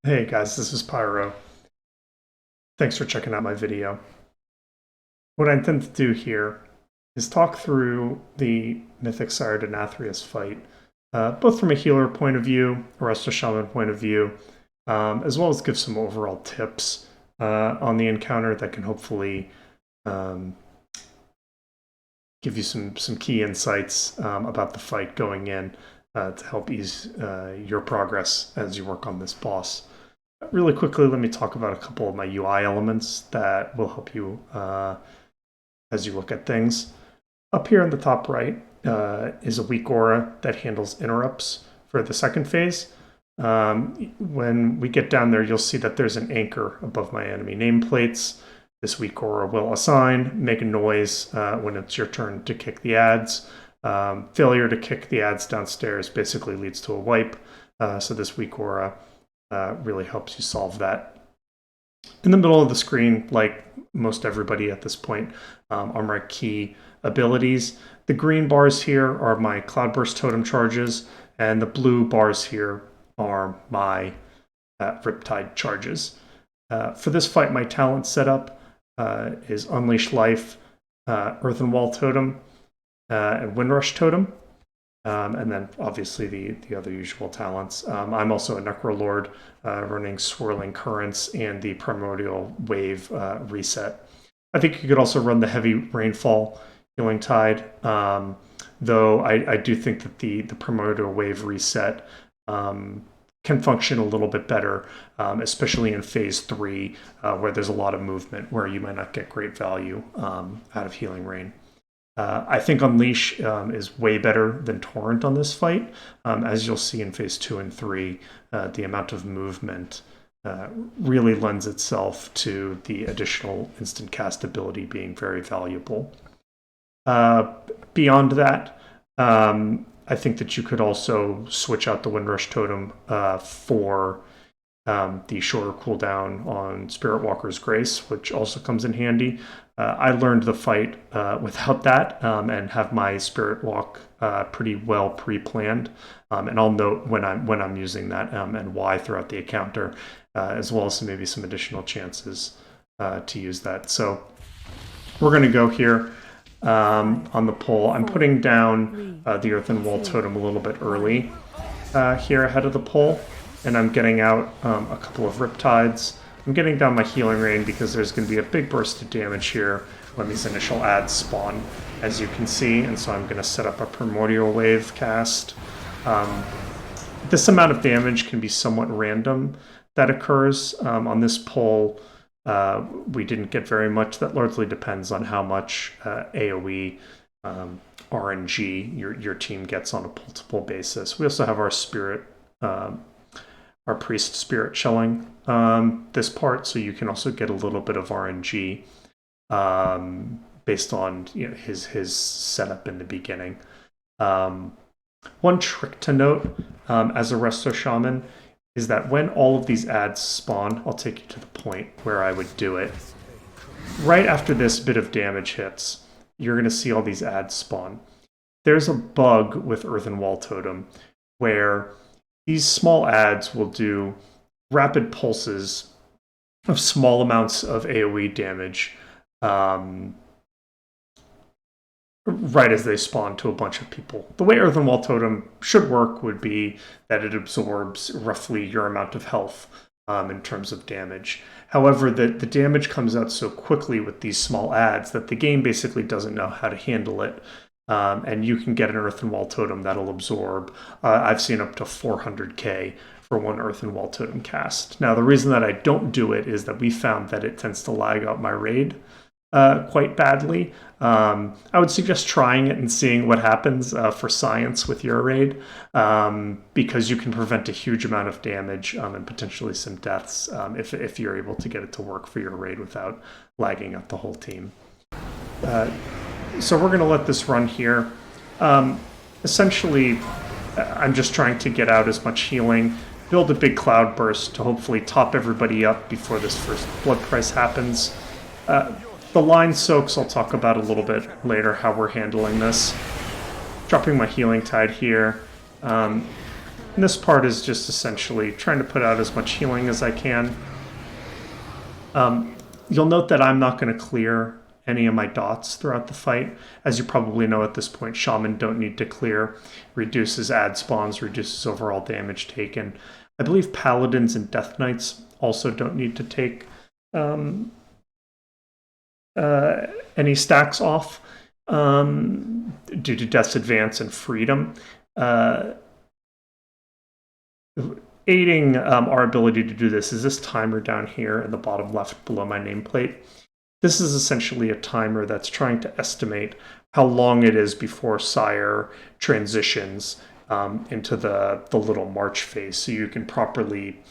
Hey guys, this is Pyro. Thanks for checking out my video. What I intend to do here is talk through the Mythic Sire Denathrius fight, both from a healer point of view, a Resto Shaman point of view, as well as give some overall tips on the encounter that can hopefully um, give you some key insights about the fight going in to help ease your progress as you work on this boss. Really quickly, let me talk about a couple of my UI elements that will help you as you look at things. Up here in the top right is a weak aura that handles interrupts for the second phase. When we get down there, you'll see that there's an anchor above my enemy nameplates. This weak aura will assign, make a noise when it's your turn to kick the ads. Failure to kick the ads downstairs basically leads to a wipe. So this weak aura really helps you solve that. In the middle of the screen, like most everybody at this point, are my key abilities. The green bars here are my Cloudburst totem charges, and the blue bars here are my Riptide charges. For this fight, my talent setup is Unleash Life, Earthen Wall Totem, and Windrush Totem. And then obviously the other usual talents. I'm also a Necrolord running Swirling Currents and the Primordial Wave reset. I think you could also run the Heavy Rainfall Healing Tide, though I do think that the Primordial Wave reset can function a little bit better, especially in Phase 3, where there's a lot of movement, where you might not get great value out of Healing Rain. I think Unleash is way better than Torrent on this fight. As you'll see in Phase 2 and 3, the amount of movement really lends itself to the additional instant cast ability being very valuable. Beyond that, I think that you could also switch out the Windrush Totem for the shorter cooldown on Spirit Walker's Grace, which also comes in handy. I learned the fight without that and have my Spirit Walk pretty well pre-planned, and I'll note when I'm using that and why throughout the encounter, as well as maybe some additional chances to use that. So we're going to go here on the pull. I'm putting down the Earthen Wall Totem a little bit early here ahead of the pull, and I'm getting out a couple of Riptides. I'm getting down my Healing Rain because there's going to be a big burst of damage here when these initial ads spawn, as you can see, and so I'm going to set up a Primordial Wave cast. This amount of damage can be somewhat random that occurs. On this pull, we didn't get very much. That largely depends on how much AoE RNG your team gets on a pull-to-pull basis. We also have our Spirit our priest spirit shelling this part, so you can also get a little bit of RNG based on his setup in the beginning. One trick to note as a Resto Shaman is that when all of these ads spawn, I'll take you to the point where I would do it. Right after this bit of damage hits, you're going to see all these ads spawn. There's a bug with Earthen Wall Totem where these small ads will do rapid pulses of small amounts of AoE damage right as they spawn to a bunch of people. The way Earthen Wall Totem should work would be that it absorbs roughly your amount of health in terms of damage. However, the damage comes out so quickly with these small ads that the game basically doesn't know how to handle it. And you can get an Earthen Wall Totem that'll absorb. I've seen up to 400k for one Earthen Wall Totem cast. Now, the reason that I don't do it is that we found that it tends to lag out my raid quite badly. I would suggest trying it and seeing what happens for science with your raid, because you can prevent a huge amount of damage and potentially some deaths if you're able to get it to work for your raid without lagging out the whole team. So we're going to let this run here. Essentially, I'm just trying to get out as much healing, build a big cloud burst to hopefully top everybody up before this first blood price happens. The line soaks I'll talk about a little bit later, how we're handling this. Dropping my Healing Tide here. And this part is just essentially trying to put out as much healing as I can. You'll note that I'm not going to clear any of my dots throughout the fight. As you probably know at this point, Shaman don't need to clear. Reduces ad spawns, reduces overall damage taken. I believe Paladins and Death Knights also don't need to take any stacks off due to Death's Advance and Freedom. Aiding our ability to do this is this timer down here in the bottom left below my nameplate. This is essentially a timer that's trying to estimate how long it is before Sire transitions into the little march phase, so you can properly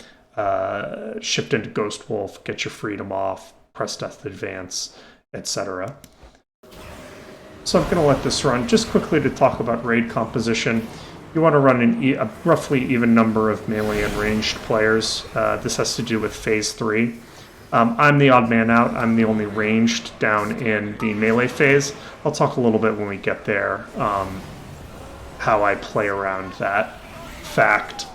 shift into Ghost Wolf, get your freedom off, press Death Advance, etc. So I'm going to let this run. Just quickly to talk about raid composition. You want to run a roughly even number of melee and ranged players. This has to do with Phase 3. I'm the odd man out. I'm the only ranged down in the melee phase. I'll talk a little bit when we get there how I play around that fact.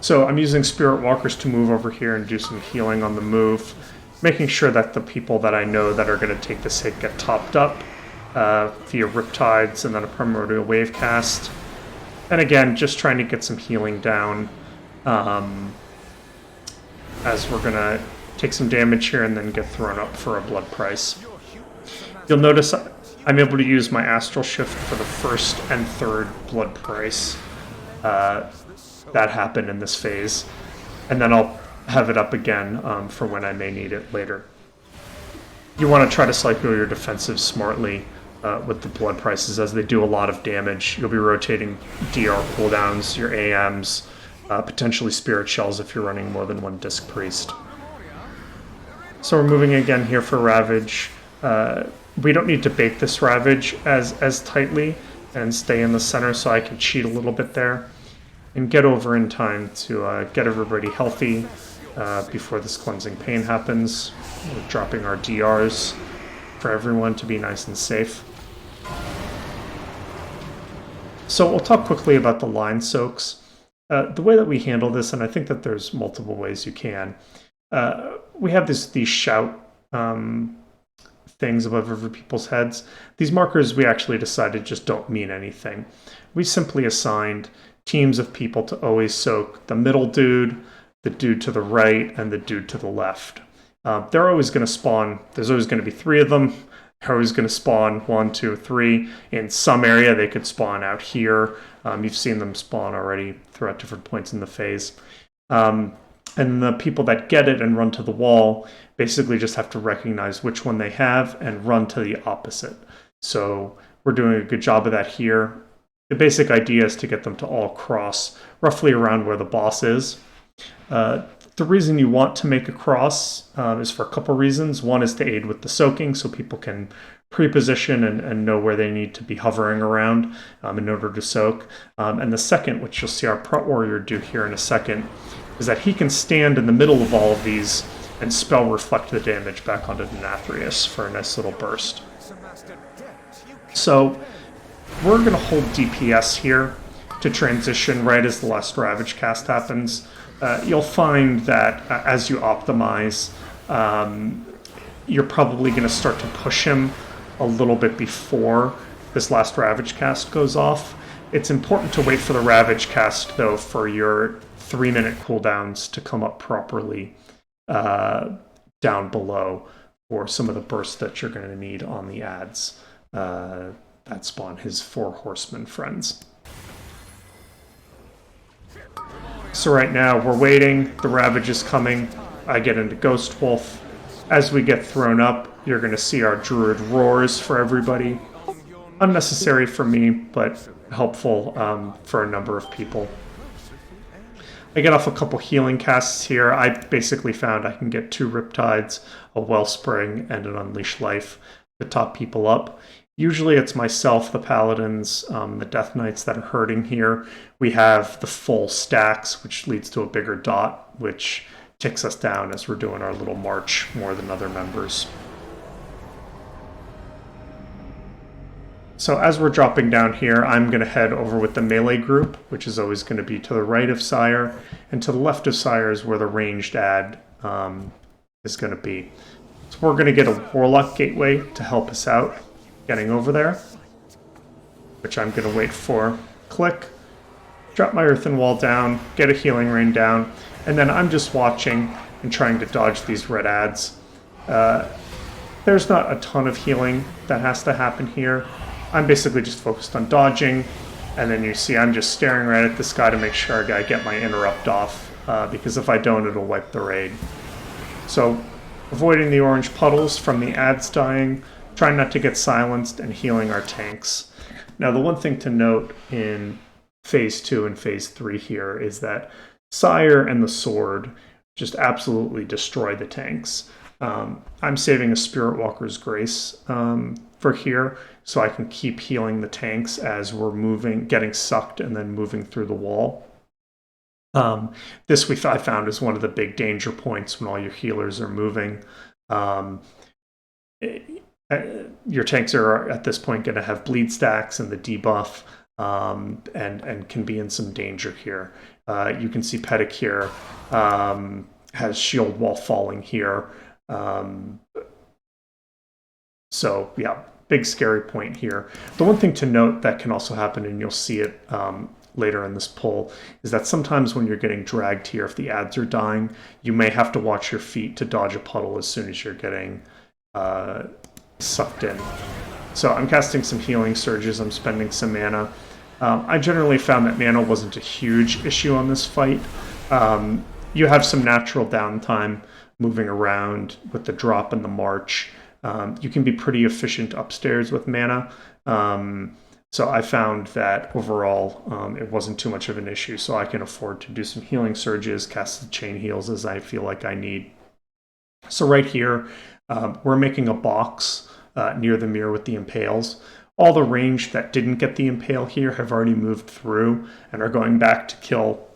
So I'm using Spirit Walkers to move over here and do some healing on the move, making sure that the people that I know that are going to take this hit get topped up via Riptides and then a Primordial Wave cast. And again, just trying to get some healing down as we're going to take some damage here and then get thrown up for a blood price. You'll notice I'm able to use my Astral Shift for the first and third blood price that happened in this phase. And then I'll have it up again for when I may need it later. You want to try to cycle your defensives smartly with the blood prices, as they do a lot of damage. You'll be rotating DR cooldowns, your AMs, potentially Spirit Shells if you're running more than one Disc Priest. So we're moving again here for Ravage. We don't need to bait this Ravage as tightly and stay in the center, so I can cheat a little bit there and get over in time to get everybody healthy before this Cleansing Pain happens. We're dropping our DRs for everyone to be nice and safe. So we'll talk quickly about the line soaks. The way that we handle this, and I think that there's multiple ways you can, we have these shout things above other people's heads. These markers we actually decided just don't mean anything. We simply assigned teams of people to always soak the middle dude, the dude to the right, and the dude to the left. They're always going to spawn. There's always going to be 3 of them. They're always going to spawn 1, 2, 3. In some area, they could spawn out here. You've seen them spawn already throughout different points in the phase. And the people that get it and run to the wall basically just have to recognize which one they have and run to the opposite. So we're doing a good job of that here. The basic idea is to get them to all cross roughly around where the boss is. The reason you want to make a cross is for a couple reasons. One is to aid with the soaking, so people can pre-position and know where they need to be hovering around in order to soak. And the second, which you'll see our Prot Warrior do here in a second, is that he can stand in the middle of all of these and spell reflect the damage back onto Denathrius for a nice little burst. So we're going to hold DPS here to transition right as the last Ravage cast happens. You'll find that as you optimize, you're probably going to start to push him a little bit before this last Ravage cast goes off. It's important to wait for the Ravage cast, though, for your 3-minute cooldowns to come up properly down below for some of the bursts that you're going to need on the ads that spawn his 4 horsemen friends. So right now we're waiting, the Ravage is coming, I get into Ghost Wolf. As we get thrown up, you're going to see our Druid roars for everybody. Unnecessary for me, but helpful for a number of people. I get off a couple healing casts here. I basically found I can get 2 Riptides, a Wellspring, and an Unleash Life to top people up. Usually it's myself, the Paladins, the Death Knights that are hurting here. We have the full stacks, which leads to a bigger dot, which ticks us down as we're doing our little march more than other members. So as we're dropping down here, I'm going to head over with the melee group, which is always going to be to the right of Sire, and to the left of Sire is where the ranged ad is going to be. So we're going to get a Warlock Gateway to help us out getting over there, which I'm going to wait for. Click, drop my Earthen Wall down, get a Healing Rain down, and then I'm just watching and trying to dodge these red ads. There's not a ton of healing that has to happen here. I'm basically just focused on dodging, and then you see I'm just staring right at this guy to make sure I get my interrupt off, because if I don't, it'll wipe the raid. So, avoiding the orange puddles from the ads dying, trying not to get silenced, and healing our tanks. Now, the one thing to note in Phase 2 and Phase 3 here is that Sire and the Sword just absolutely destroy the tanks. I'm saving a Spirit Walker's Grace for here, so I can keep healing the tanks as we're moving, getting sucked, and then moving through the wall. This I found is one of the big danger points when all your healers are moving. Your tanks are at this point going to have bleed stacks and the debuff, and can be in some danger here. You can see Pedic here has shield wall falling here. So yeah, big scary point here. The one thing to note that can also happen, and you'll see it later in this pull, is that sometimes when you're getting dragged here, if the ads are dying, you may have to watch your feet to dodge a puddle as soon as you're getting sucked in. So I'm casting some healing surges, I'm spending some mana. I generally found that mana wasn't a huge issue on this fight. You have some natural downtime moving around with the drop and the march. You can be pretty efficient upstairs with mana. So I found that overall it wasn't too much of an issue, so I can afford to do some healing surges, cast the chain heals as I feel like I need. So right here, we're making a box near the mirror with the impales. All the range that didn't get the impale here have already moved through and are going back to kill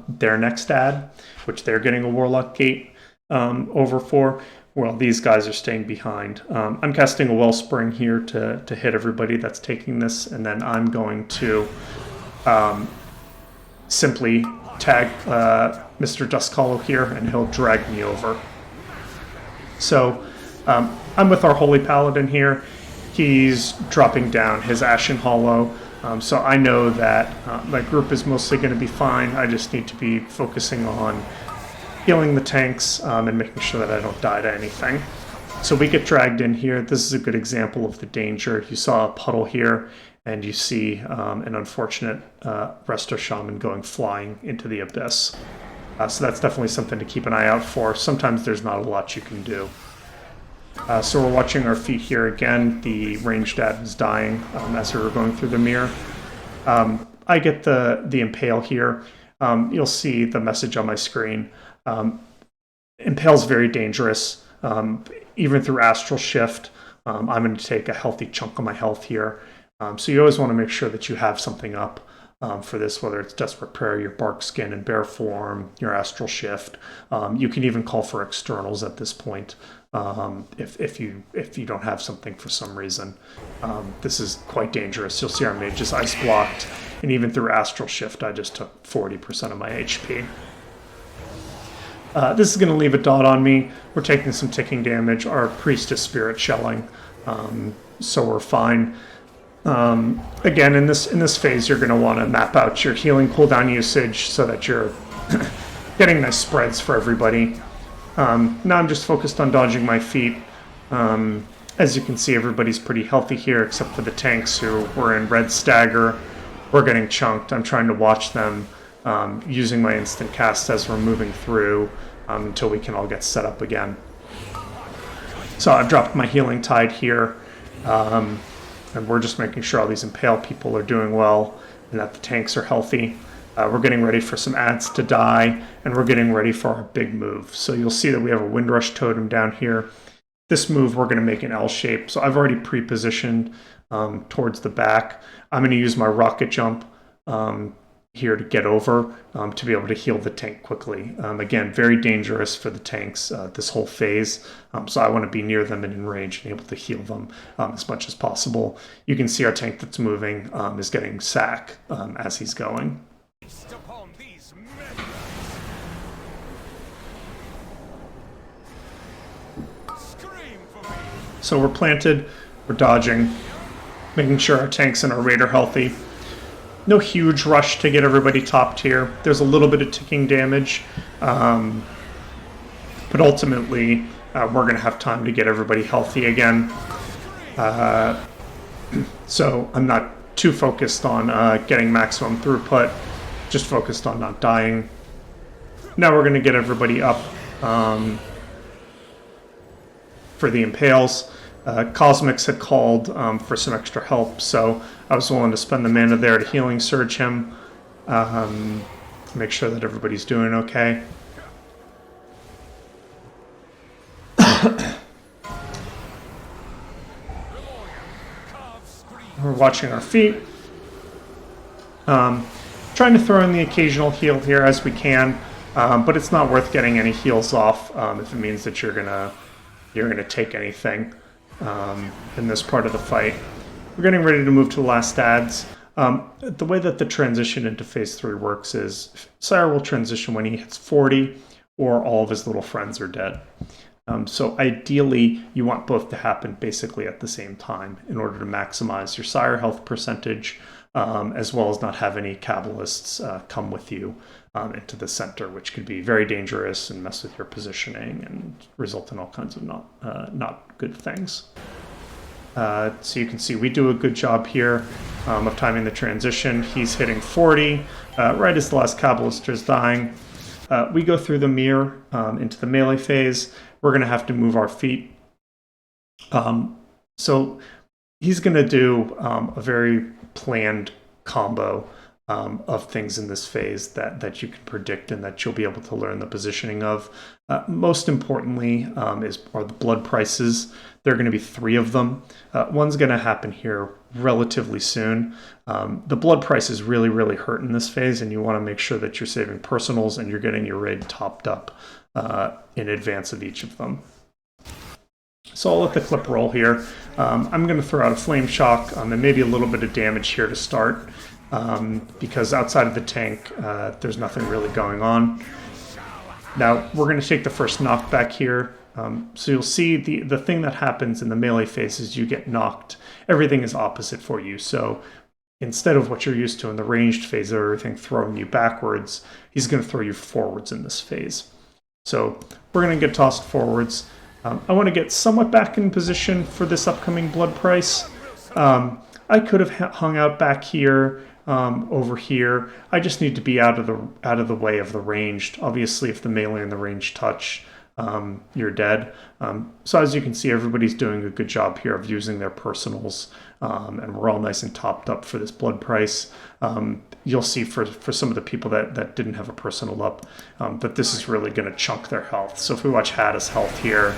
their next ad, which they're getting a Warlock Gate over for. Well, these guys are staying behind. I'm casting a Wellspring here to hit everybody that's taking this, and then I'm going to simply tag Mr. Duskhollow here, and he'll drag me over. So I'm with our Holy Paladin here. He's dropping down his Ashen Hollow, so I know that my group is mostly going to be fine. I just need to be focusing on healing the tanks and making sure that I don't die to anything. So we get dragged in here. This is a good example of the danger. You saw a puddle here, and you see an unfortunate Resto Shaman going flying into the abyss. So that's definitely something to keep an eye out for. Sometimes there's not a lot you can do. So we're watching our feet here again. The ranged ad is dying as we were going through the mirror. I get the impale here. You'll see the message on my screen. Impale's very dangerous. Even through Astral Shift, I'm going to take a healthy chunk of my health here. So you always want to make sure that you have something up for this, whether it's Desperate Prayer, your Bark Skin and Bear Form, your Astral Shift. You can even call for externals at this point if you don't have something for some reason. This is quite dangerous. You'll see our mage is ice blocked, and even through Astral Shift, I just took 40% of my HP. This is going to leave a dot on me. We're taking some ticking damage. Our priest is spirit shelling, so we're fine. Again, in this phase, you're going to want to map out your healing cooldown usage so that you're getting nice spreads for everybody. Now I'm just focused on dodging my feet. As you can see, everybody's pretty healthy here, except for the tanks who were in red stagger. We're getting chunked. I'm trying to watch them. Using my instant cast as we're moving through until we can all get set up again. So I've dropped my healing tide here, and we're just making sure all these impale people are doing well and that the tanks are healthy. We're getting ready for some ads to die, and we're getting ready for our big move. So you'll see that we have a Windrush Totem down here. This move we're going to make an L shape, so I've already pre-positioned towards the back. I'm going to use my rocket jump here to get over to be able to heal the tank quickly. Again, very dangerous for the tanks this whole phase, so I want to be near them and in range and able to heal them as much as possible. You can see our tank that's moving is getting sack as he's going. So we're planted, we're dodging, making sure our tanks and our raid are healthy. No huge rush to get everybody topped here. There's a little bit of ticking damage, but ultimately we're going to have time to get everybody healthy again. So I'm not too focused on getting maximum throughput, just focused on not dying. Now we're going to get everybody up for the impales. Cosmics had called for some extra help, so I was willing to spend the mana there to healing surge him, make sure that everybody's doing okay. We're watching our feet, trying to throw in the occasional heal here as we can, but it's not worth getting any heals off if it means that you're gonna take anything in this part of the fight. We're getting ready to move to the last adds. The way that the transition into phase 3 works is Sire will transition when he hits 40 or all of his little friends are dead. So ideally, you want both to happen basically at the same time in order to maximize your Sire health percentage, as well as not have any Kabbalists come with you into the center, which could be very dangerous and mess with your positioning and result in all kinds of not good things. So you can see we do a good job here of timing the transition. He's hitting 40 right as the last Kabbalist is dying. We go through the mirror into the melee phase. We're going to have to move our feet. So he's going to do a very planned combo of things in this phase that you can predict and that you'll be able to learn the positioning of. Most importantly are the blood prices. There are going to be 3 of them. One's going to happen here relatively soon. The blood price is really, really hurt in this phase, and you want to make sure that you're saving personals and you're getting your raid topped up in advance of each of them. So I'll let the clip roll here. I'm going to throw out a flame shock and maybe a little bit of damage here to start. Because outside of the tank, there's nothing really going on. Now, we're going to take the first knockback here. So you'll see the thing that happens in the melee phase is you get knocked. Everything is opposite for you. So instead of what you're used to in the ranged phase of everything throwing you backwards, he's going to throw you forwards in this phase. So we're going to get tossed forwards. I want to get somewhat back in position for this upcoming blood price. I could have hung out back here. Over here, I just need to be out of the way of the ranged. Obviously, if the melee and the ranged touch, you're dead. So as you can see, everybody's doing a good job here of using their personals, and we're all nice and topped up for this blood price. You'll see for some of the people that didn't have a personal up, that this is really going to chunk their health. So if we watch Hadda's health here,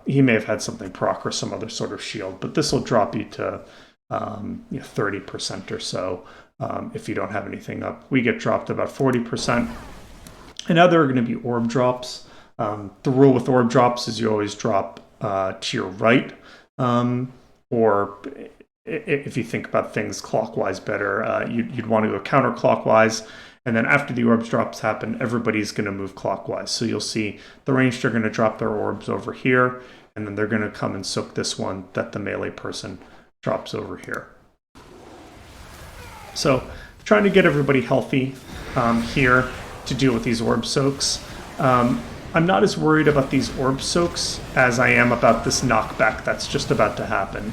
he may have had something proc or some other sort of shield, but this will drop you to 30% or so if you don't have anything up. We get dropped about 40%. And now there are going to be orb drops. The rule with orb drops is you always drop to your right, or if you think about things clockwise better, you'd want to go counterclockwise. And then after the orbs drops happen, everybody's going to move clockwise. So you'll see the ranged are going to drop their orbs over here, and then they're going to come and soak this one that the melee person drops over here. So trying to get everybody healthy here to deal with these orb soaks. I'm not as worried about these orb soaks as I am about this knockback that's just about to happen.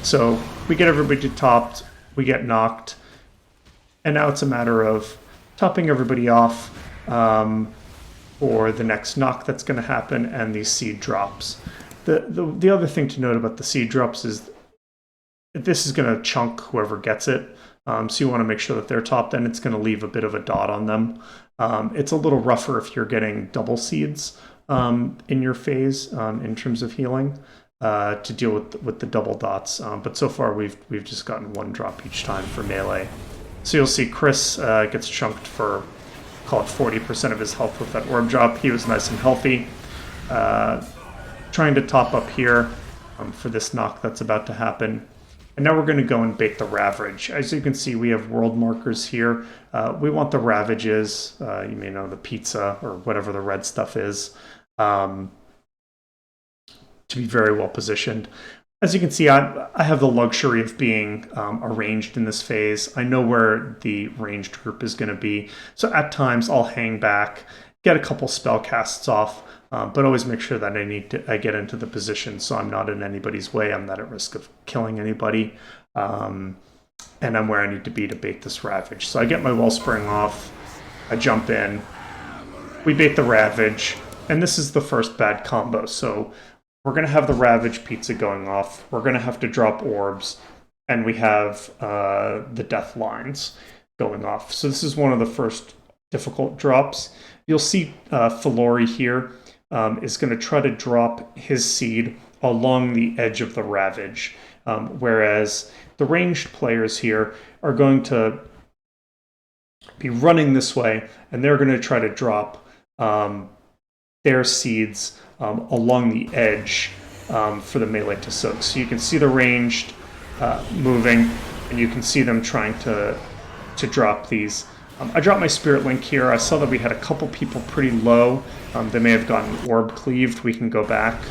So we get everybody topped, we get knocked, and now it's a matter of topping everybody off for the next knock that's going to happen and these seed drops. The other thing to note about the seed drops is this is going to chunk whoever gets it. So you want to make sure that they're topped, and it's going to leave a bit of a dot on them. It's a little rougher if you're getting double seeds in your phase in terms of healing to deal with the double dots. But so far we've just gotten 1 drop each time for melee. So you'll see Chris gets chunked for, call it 40% of his health with that orb drop. He was nice and healthy. Trying to top up here for this knock that's about to happen. And now we're going to go and bait the Ravage. As you can see, we have world markers here. We want the Ravages, you may know the pizza or whatever the red stuff is, to be very well positioned. As you can see, I have the luxury of being arranged in this phase. I know where the ranged group is going to be. So at times I'll hang back, get a couple spell casts off, but always make sure that I get into the position so I'm not in anybody's way. I'm not at risk of killing anybody. And I'm where I need to be to bait this Ravage. So I get my Wellspring off, I jump in, we bait the Ravage, and this is the first bad combo. So we're going to have the Ravage Pizza going off, we're going to have to drop orbs, and we have the Death Lines going off. So this is one of the first difficult drops. You'll see Filori here is going to try to drop his seed along the edge of the Ravage, whereas the ranged players here are going to be running this way, and they're going to try to drop their seeds along the edge for the melee to soak. So you can see the ranged moving, and you can see them trying to drop these. I dropped my Spirit Link here. I saw that we had a couple people pretty low. They may have gotten orb cleaved. We can go back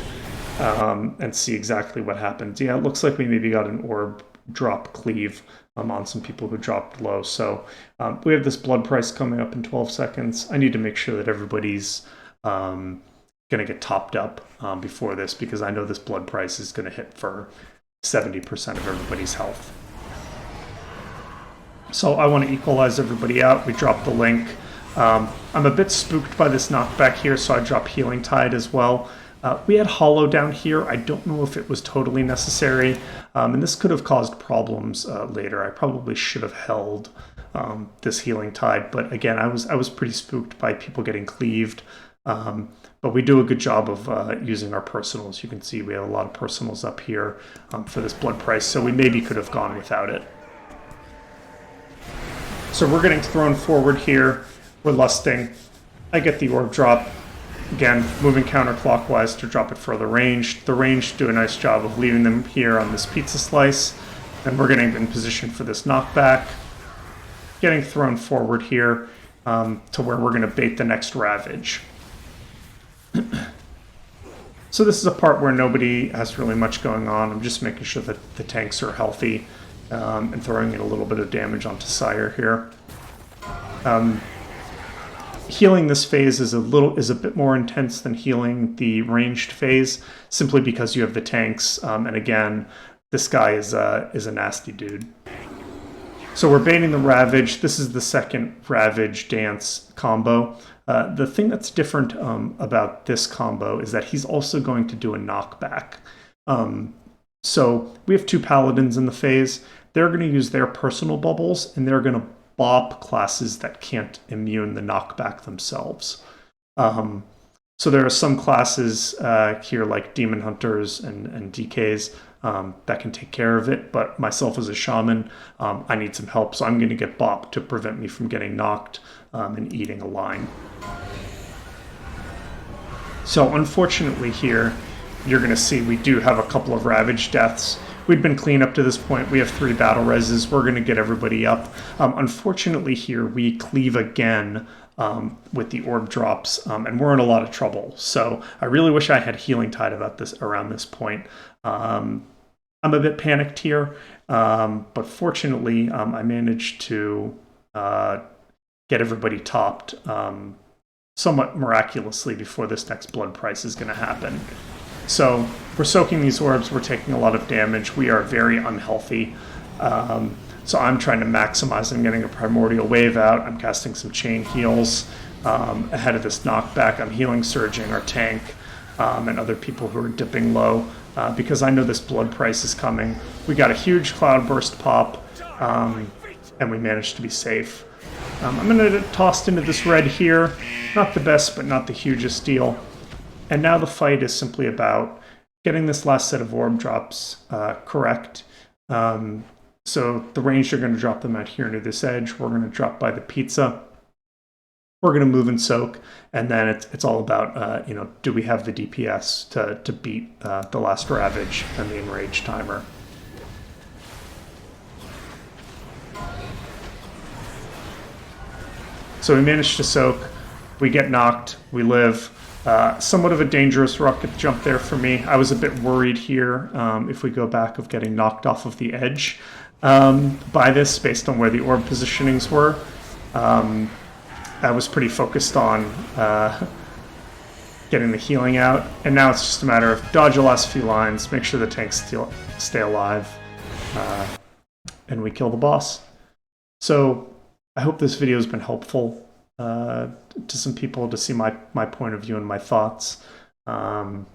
and see exactly what happened. Yeah, it looks like we maybe got an orb drop cleave on some people who dropped low. So we have this blood price coming up in 12 seconds. I need to make sure that everybody's going to get topped up before this, because I know this blood price is going to hit for 70% of everybody's health. So I want to equalize everybody out. We drop the link. I'm a bit spooked by this knockback here, so I drop Healing Tide as well. We had Hollow down here. I don't know if it was totally necessary, and this could have caused problems later. I probably should have held this Healing Tide, but again, I was pretty spooked by people getting cleaved. But we do a good job of using our personals. You can see we have a lot of personals up here for this blood price, so we maybe could have gone without it. So we're getting thrown forward here. We're lusting. I get the orb drop. Again, moving counterclockwise to drop it further range. The range do a nice job of leaving them here on this pizza slice. And we're getting in position for this knockback. Getting thrown forward here to where we're going to bait the next Ravage. So this is a part where nobody has really much going on. I'm just making sure that the tanks are healthy and throwing in a little bit of damage onto Sire here. Healing this phase is a bit more intense than healing the ranged phase, simply because you have the tanks, and again, this guy is a nasty dude. So we're baiting the Ravage. This is the second Ravage dance combo. The thing that's different about this combo is that he's also going to do a knockback. So we have two Paladins in the phase. They're going to use their personal bubbles, and they're going to bop classes that can't immune the knockback themselves. So there are some classes here like Demon Hunters and DKs that can take care of it, but myself as a shaman, I need some help, so I'm going to get bopped to prevent me from getting knocked and eating a line. So unfortunately here, you're going to see we do have a couple of Ravage deaths. We've been clean up to this point. We have 3 battle reses. We're going to get everybody up. Unfortunately here, we cleave again with the orb drops, and we're in a lot of trouble. So I really wish I had Healing Tide around this point. I'm a bit panicked here, but fortunately I managed to get everybody topped somewhat miraculously before this next blood price is going to happen. So we're soaking these orbs, we're taking a lot of damage, we are very unhealthy. So I'm trying to maximize. I'm getting a Primordial Wave out, I'm casting some Chain Heals ahead of this knockback. I'm healing Surging our tank and other people who are dipping low because I know this blood price is coming. We got a huge Cloudburst pop and we managed to be safe. I'm going to get tossed into this red here. Not the best, but not the hugest deal. And now the fight is simply about getting this last set of orb drops correct. So So the range they're going to drop them at here near this edge. We're going to drop by the pizza. We're going to move and soak, and then it's all about, do we have the DPS to beat the last Ravage and the Enrage timer. So we managed to soak, we get knocked, we live. Somewhat of a dangerous rocket jump there for me. I was a bit worried here, if we go back, of getting knocked off of the edge by this based on where the orb positionings were. I was pretty focused on getting the healing out, and now it's just a matter of dodge the last few lines, make sure the tanks stay alive, and we kill the boss. So I hope this video has been helpful to some people to see my point of view and my thoughts, and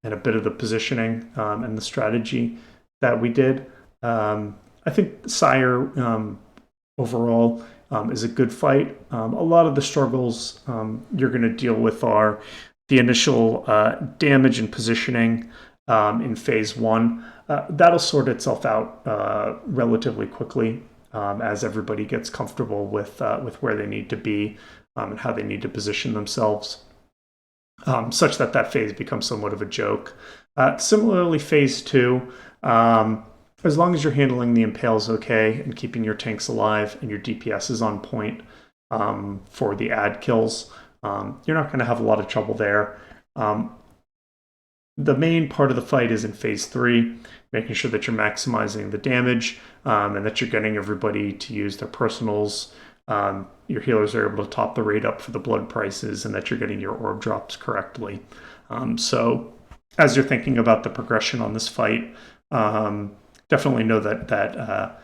a bit of the positioning and the strategy that we did. I think Sire overall is a good fight. A lot of the struggles you're going to deal with are the initial damage and positioning in phase 1. That'll sort itself out relatively quickly as everybody gets comfortable with where they need to be and how they need to position themselves, such that that phase becomes somewhat of a joke. Similarly, phase 2, as long as you're handling the impales okay and keeping your tanks alive and your DPS is on point for the ad kills, you're not going to have a lot of trouble there. The main part of the fight is in phase 3, making sure that you're maximizing the damage and that you're getting everybody to use their personals. Your healers are able to top the rate up for the blood prices, and that you're getting your orb drops correctly. So as you're thinking about the progression on this fight, definitely know that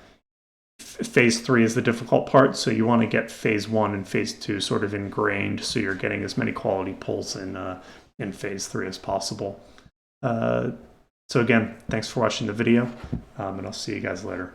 phase 3 is the difficult part, so you want to get phase 1 and phase 2 sort of ingrained, so you're getting as many quality pulls in phase 3 as possible. So again, thanks for watching the video, and I'll see you guys later.